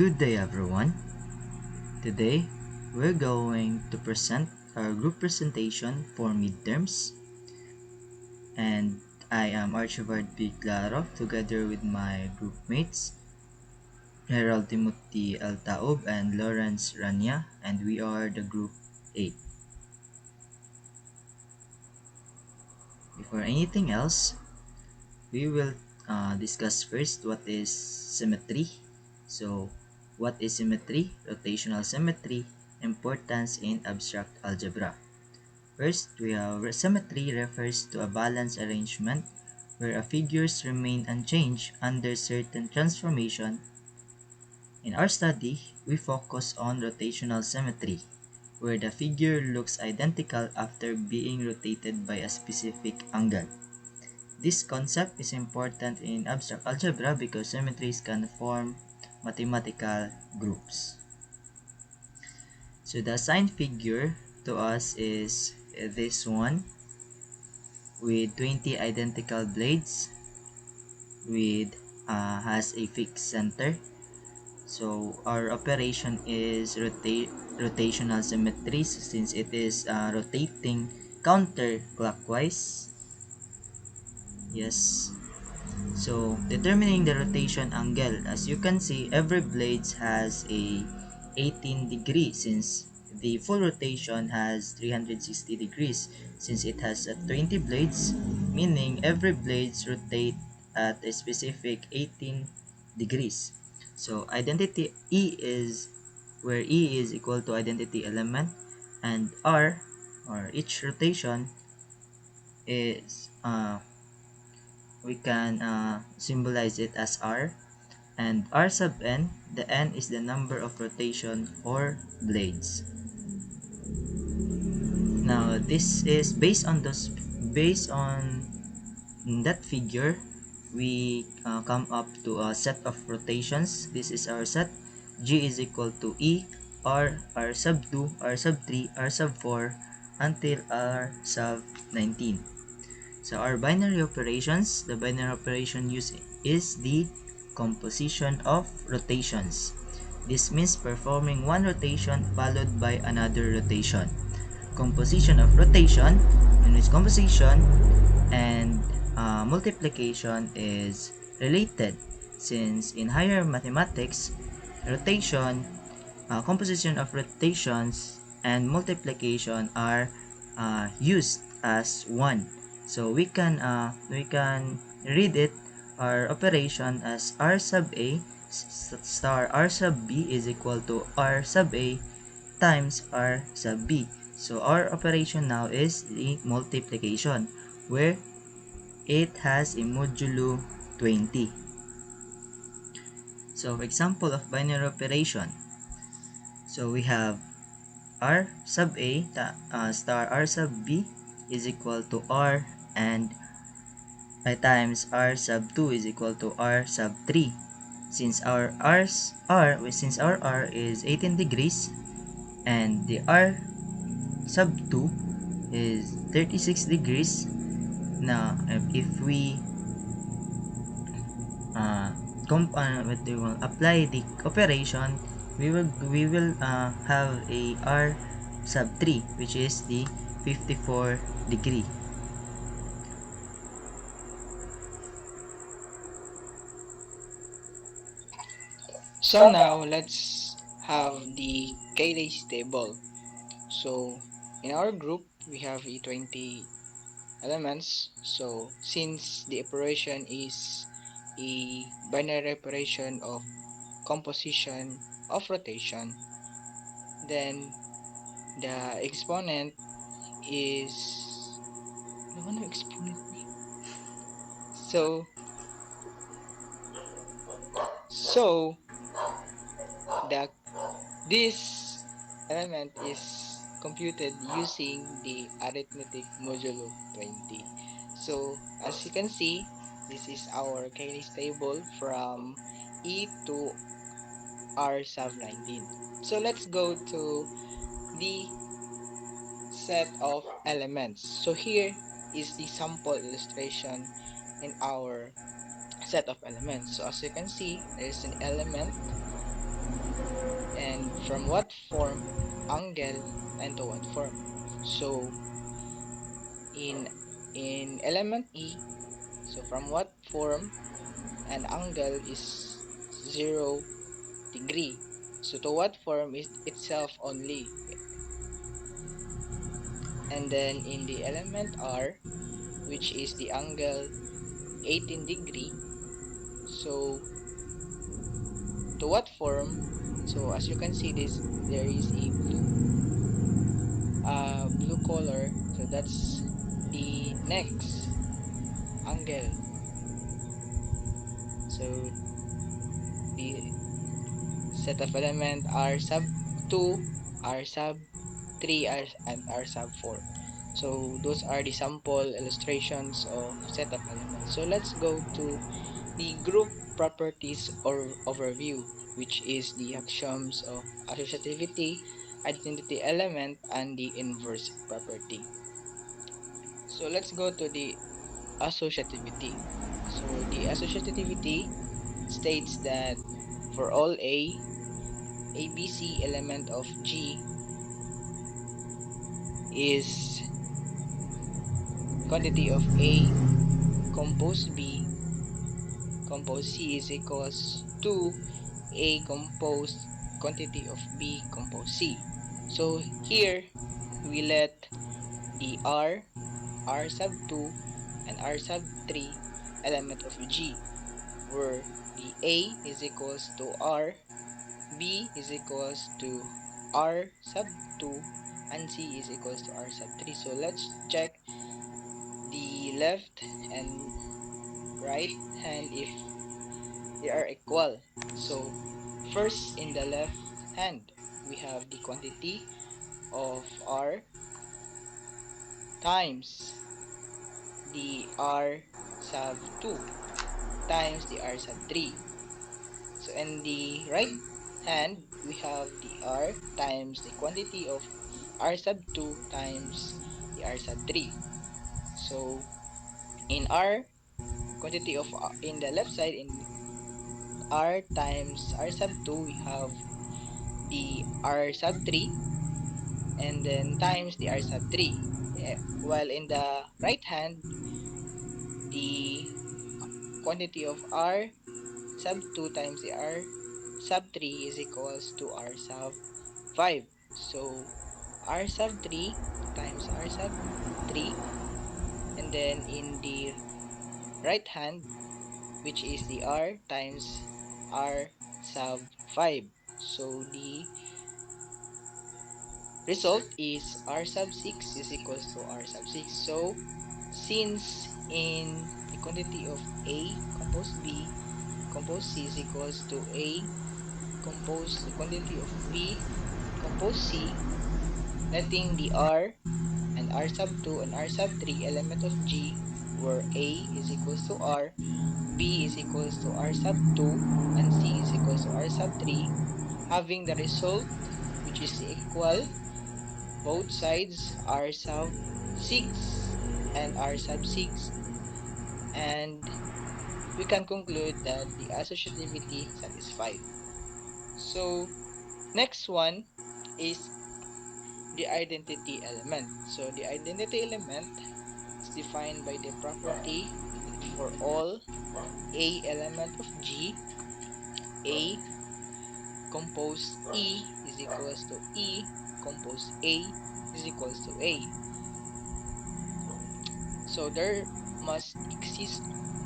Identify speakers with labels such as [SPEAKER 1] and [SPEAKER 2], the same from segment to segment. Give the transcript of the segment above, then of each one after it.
[SPEAKER 1] Good day, everyone. Today, we're going to present our group presentation for midterms, and I am Archibald P. Claro together with my group mates, Gerald Timothy Altaob and Lawrence Rania, and we are the group 8. Before anything else, we will discuss first what is symmetry. So, what is symmetry? Rotational symmetry, importance in abstract algebra. First, we have symmetry refers to a balanced arrangement where a figures remain unchanged under certain transformation. In our study, we focus on rotational symmetry, where the figure looks identical after being rotated by a specific angle. This concept is important in abstract algebra because symmetries can form mathematical groups. So the assigned figure to us is this one with 20 identical blades with has a fixed center. So our operation is rotational symmetry since it is rotating counterclockwise. Yes. So determining the rotation angle, as you can see, every blades has a 18 degree since the full rotation has 360 degrees since it has 20 blades, meaning every blades rotate at a specific 18 degrees. So identity E is where E is equal to identity element, and R, or each rotation, is we can symbolize it as R, and R sub n, the n is the number of rotation or blades. Now this is based on that figure, we come up to a set of rotations. This is our set. G is equal to E, R sub 2, R sub 3, R sub 4, until R sub 19. So our binary operations, the binary operation used is the composition of rotations. This means performing one rotation followed by another rotation. Composition of rotation, in which composition and multiplication is related, since in higher mathematics, rotation, composition of rotations and multiplication are used as one. So we can read it, our operation, as R sub A star R sub B is equal to R sub A times R sub B. So our operation now is the multiplication, where it has a modulo 20. So example of binary operation. So we have R sub A star R sub B is equal to R and times R sub 2 is equal to R sub 3. Since our R is 18 degrees and the R sub 2 is 36 degrees. Now if we apply the operation, we will have a R sub 3, which is the 54 degree.
[SPEAKER 2] So now let's have the K-days table. So in our group we have 20 elements. So since the operation is a binary operation of composition of rotation, then the exponent is ano ba ang exponent niya? So so the this element is computed using the arithmetic modulo 20. So as you can see, this is our K-days table from E to R sub 19. So let's go to the set of elements. So here is the sample illustration in our set of elements. So as you can see, there is an element and from what form, angle, and to what form. So in element E, so from what form an angle is 0 degree. So to what form is itself only. And then in the element R, which is the angle 18 degree, so to what form, so as you can see this, there is a blue color, so that's the next angle. So the set of element R sub 2, R sub 3, and R sub 4. So those are the sample illustrations of set of elements. So let's go to the group properties or overview, which is the axioms of associativity, identity element, and the inverse property. So let's go to the associativity. So the associativity states that for all ABC element of G is quantity of A compose B compose C is equals to A compose quantity of B compose C. So here we let the R sub 2, and R sub 3 element of G, where the A is equals to R, B is equals to R sub 2, and C is equals to R sub 3. So let's check the left and right hand if they are equal. So first in the left hand, we have the quantity of R times the R sub 2 times the R sub 3. So in the right hand, we have the R times the quantity of R sub 2 times the R sub 3. So in R, quantity of in the left side, in R times R sub 2, we have the R sub 3, and then times the R sub 3. While in the right hand, the quantity of R sub 2 times the R sub 3 is equals to R sub 5. So R sub 3 times R sub 3, and then in the right hand, which is the R times R sub 5. So the result is R sub 6 is equals to R sub 6. So since in the quantity of A compose B compose C is equals to A compose the quantity of B compose C, letting the R and R sub 2 and R sub 3 element of G, where A is equals to R, B is equals to R sub 2, and C is equals to R sub 3, having the result, which is equal both sides R sub 6 and R sub 6, and we can conclude that the associativity satisfied. So next one is the identity element. So the identity element is defined by the property that for all A element of G, A compose E is equals to E compose A is equals to A. So there must exist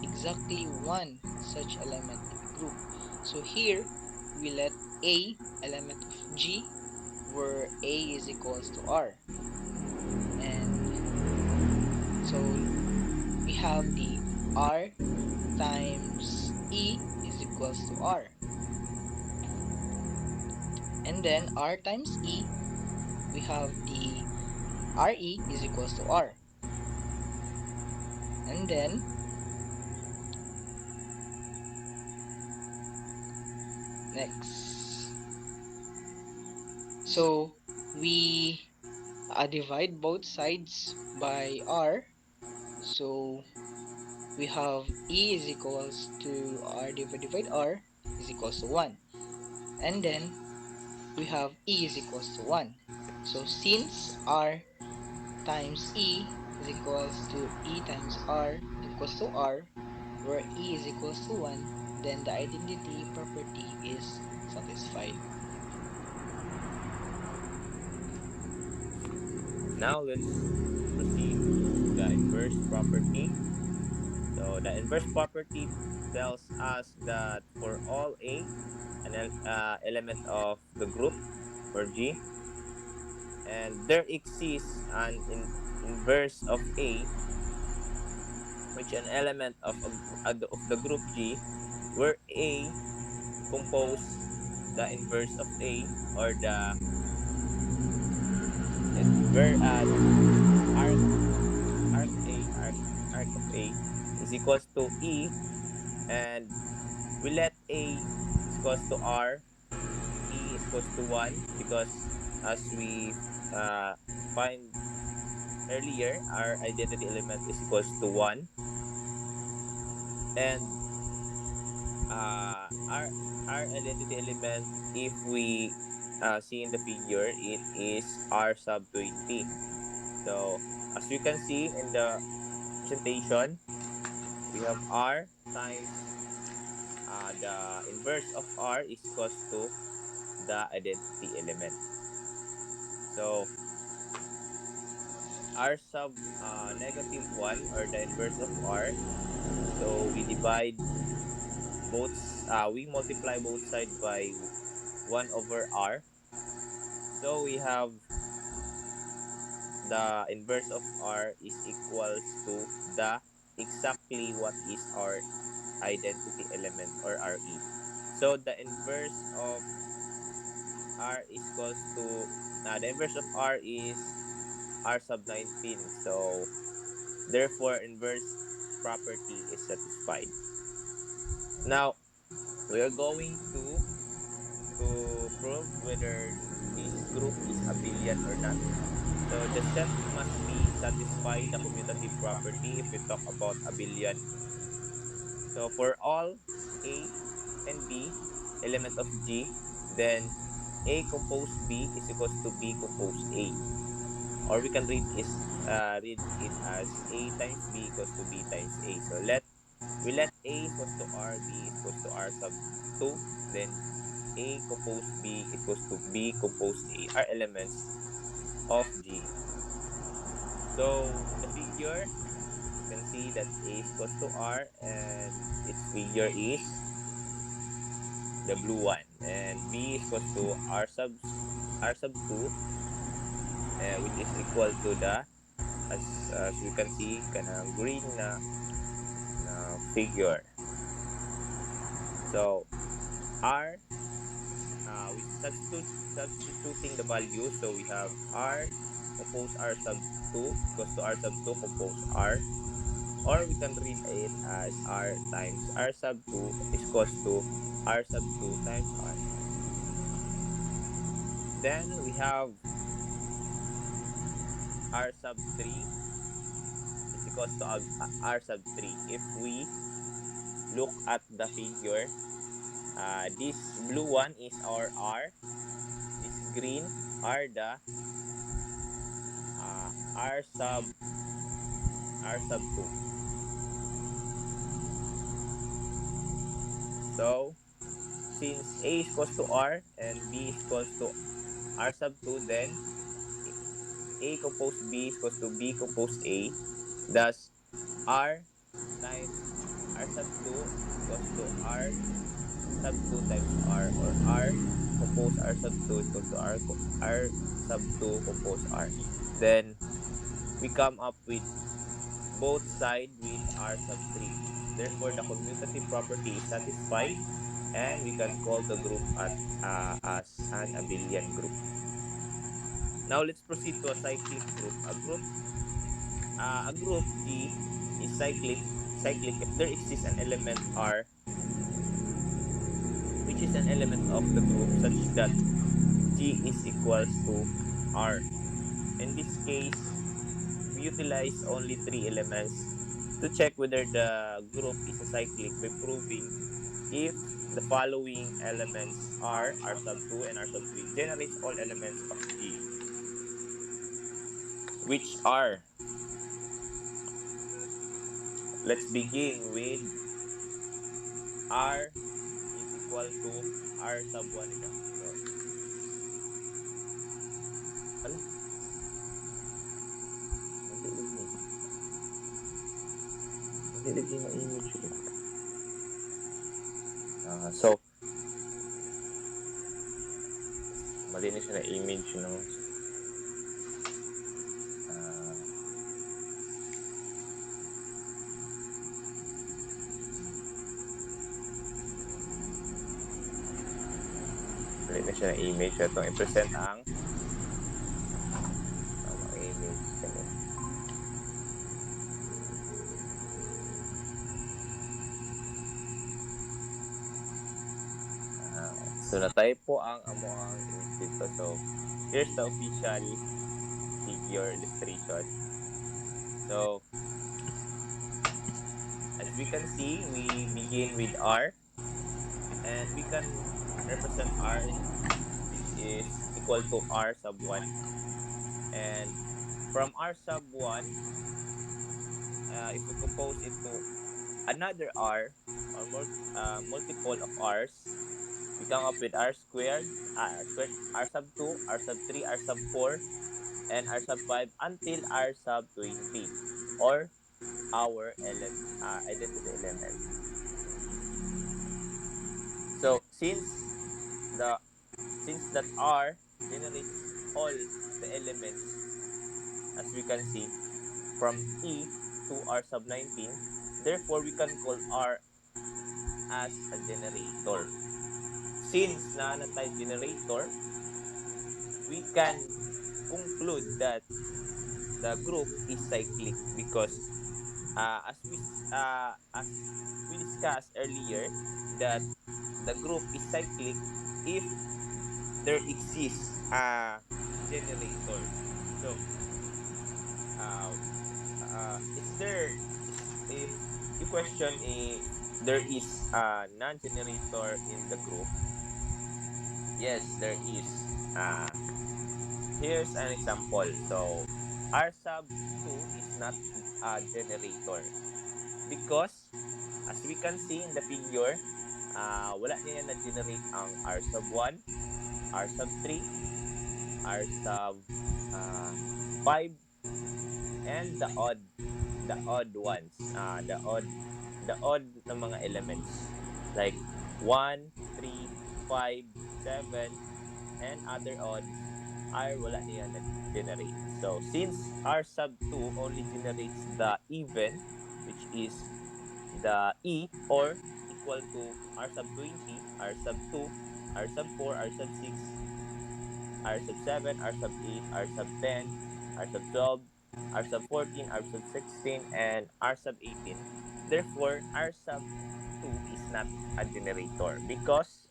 [SPEAKER 2] exactly one such element in the group. So here we let A element of G, where A is equals to R. And so we have the R times E is equals to R. And then R times E, we have the RE is equals to R. And then next. So we divide both sides by R. So we have E is equals to R divided by R is equals to 1. And then we have E is equals to 1. So since R times E is equals to E times R is equals to R, where E is equals to 1, then the identity property is satisfied.
[SPEAKER 3] Now let's proceed to the inverse property. So the inverse property tells us that for all A, element of the group for G, and there exists an inverse of A, which an element of the group G, where A compose the inverse of A, or the where arc arc of A is equals to E, and we let A is equals to R, E is equals to 1, because as we uh, find earlier, our identity element is equals to 1, and our identity element, if we see in the figure, it is R sub 20. So as we can see in the presentation, we have R times the inverse of R is equals to the identity element. So R sub negative 1, or the inverse of R. So we multiply both side by 1 over R. So we have the inverse of R is equals to the exactly what is our identity element, or RE. So the inverse of R is R sub 19. So therefore inverse property is satisfied. Now we are going to prove whether this group is abelian or not. So the set must be satisfy the commutative property if we talk about abelian. So for all A and B element of G, then A compose B is equals to B compose A. Or we can read it as A times B equals to B times A. So let A equals to R, B equals to R sub 2, then A compose B equals to B compose A are elements of G. So in the figure, you can see that A is equals to R, and its figure is the blue one, and B is equals to R sub 2, which is equal to the, as we can see, kana green na figure. So R, we substituting the value, so we have R compose R sub 2 equals to R sub 2 compose R, or we can read it as R times R sub 2 is equals to R sub 2 times R. Then we have R sub 3 is equals to R sub 3. If we look at the figure, this blue one is our R, this green are the R sub 2. So since A is equals to R and B is equals to R sub 2, then A compose B is equals to B compose A. Thus, R times R sub 2 is equals to R sub 2 times R, or R compose R sub 2 is equals to R sub 2 compose R. Then, we come up with both side with R sub 3. Therefore, the commutative property is satisfied, and we can call the group as an abelian group. Now, let's proceed to a cyclic group. A group G is cyclic if there exists an element R, which is an element of the group, such that G is equals to R. In this case, we utilize only three elements to check whether the group is a cyclic by proving if the following elements R sub 2, and R sub 3 generates all elements of G, which are, let's begin with R is equal to R sub 1 siya. So, ala, mali lagi. Mali lagi na image ulit. So, mali na siya na image ng mali na siya na image. Itong i-present ang tamang image. Ganun. So, na-type po ang amuang image dito. So, here's the official figure illustration. So, as we can see, we begin with R, and we can represent R, which is equal to R sub 1. And from R sub 1, if we compose it to another R, or multiple of R's, we come up with R squared, R sub 2, R sub 3, R sub 4, and R sub 5 until R sub 20, or our identity element. So since that R generates all the elements, as we can see, from E to R sub 19, therefore we can call R as a generator. Since na-type generator, we can conclude that the group is cyclic because as we discussed earlier, that the group is cyclic if there exists a generator. So is there is if you question if there is a non-generator in the group, yes, there is. Here's an example. So R sub 2 is not a generator because as we can see in the figure, wala niya na-generate ang R sub 1, R sub 3, R sub 5, and the odd ones, the odd na mga elements like 1, 3, 5, 7, and other odds are wala niya na-generate. So since R sub 2 only generates the even, which is the E, or equal to R sub 20, R sub 2, R sub 4, R sub 6, R sub 7, R sub 8, R sub 10, R sub 12, R sub 14, R sub 16, and R sub 18. Therefore, R sub 2 is not a generator because,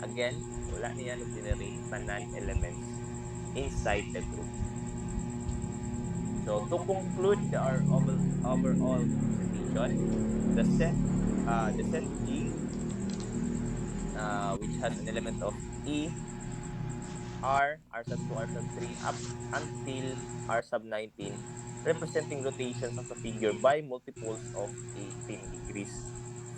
[SPEAKER 3] again, wala niya na-generate na non-elements inside the group. So, to conclude our overall presentation, the set G, which has an element of E, R sub 2, R sub 3, up until R sub 19, representing rotations of a figure by multiples of 18 degrees,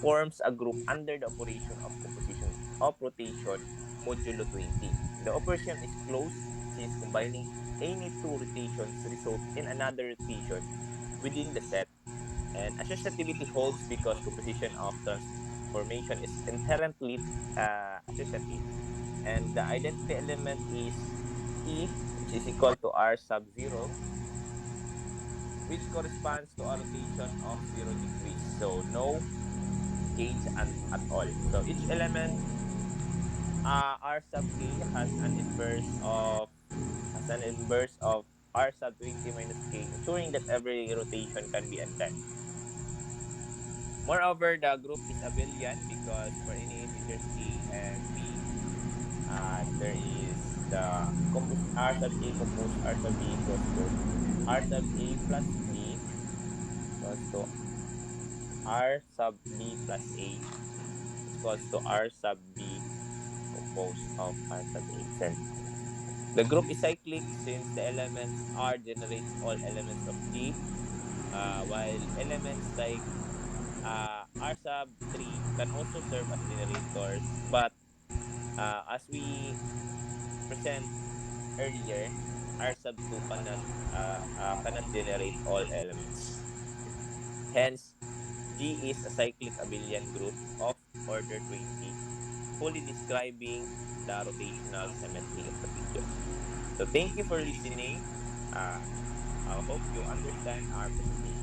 [SPEAKER 3] forms a group under the operation of composition of rotation modulo 20. The operation is closed since combining any two rotations result in another rotation within the set, and associativity holds because composition of transformation is inherently associative, and the identity element is E, which is equal to R sub 0, which corresponds to a rotation of 0 degrees. So no change at all. So each element, R sub k has an inverse of R sub 20 minus k, ensuring that every rotation can be undone. Moreover, the group is abelian because for any integers a and b, there is the R sub a composed R sub b equals to R sub a plus b equals to R sub b plus a. equals to R sub B composed of R sub A. The group is cyclic since the elements R generates all elements of G, while elements like R sub 3 can also serve as generators, but as we present earlier, R sub 2 cannot generate all elements. Hence, G is a cyclic abelian group of order 20, fully describing the rotational symmetry of the figure. So thank you for listening. Uh, I hope you understand our presentation.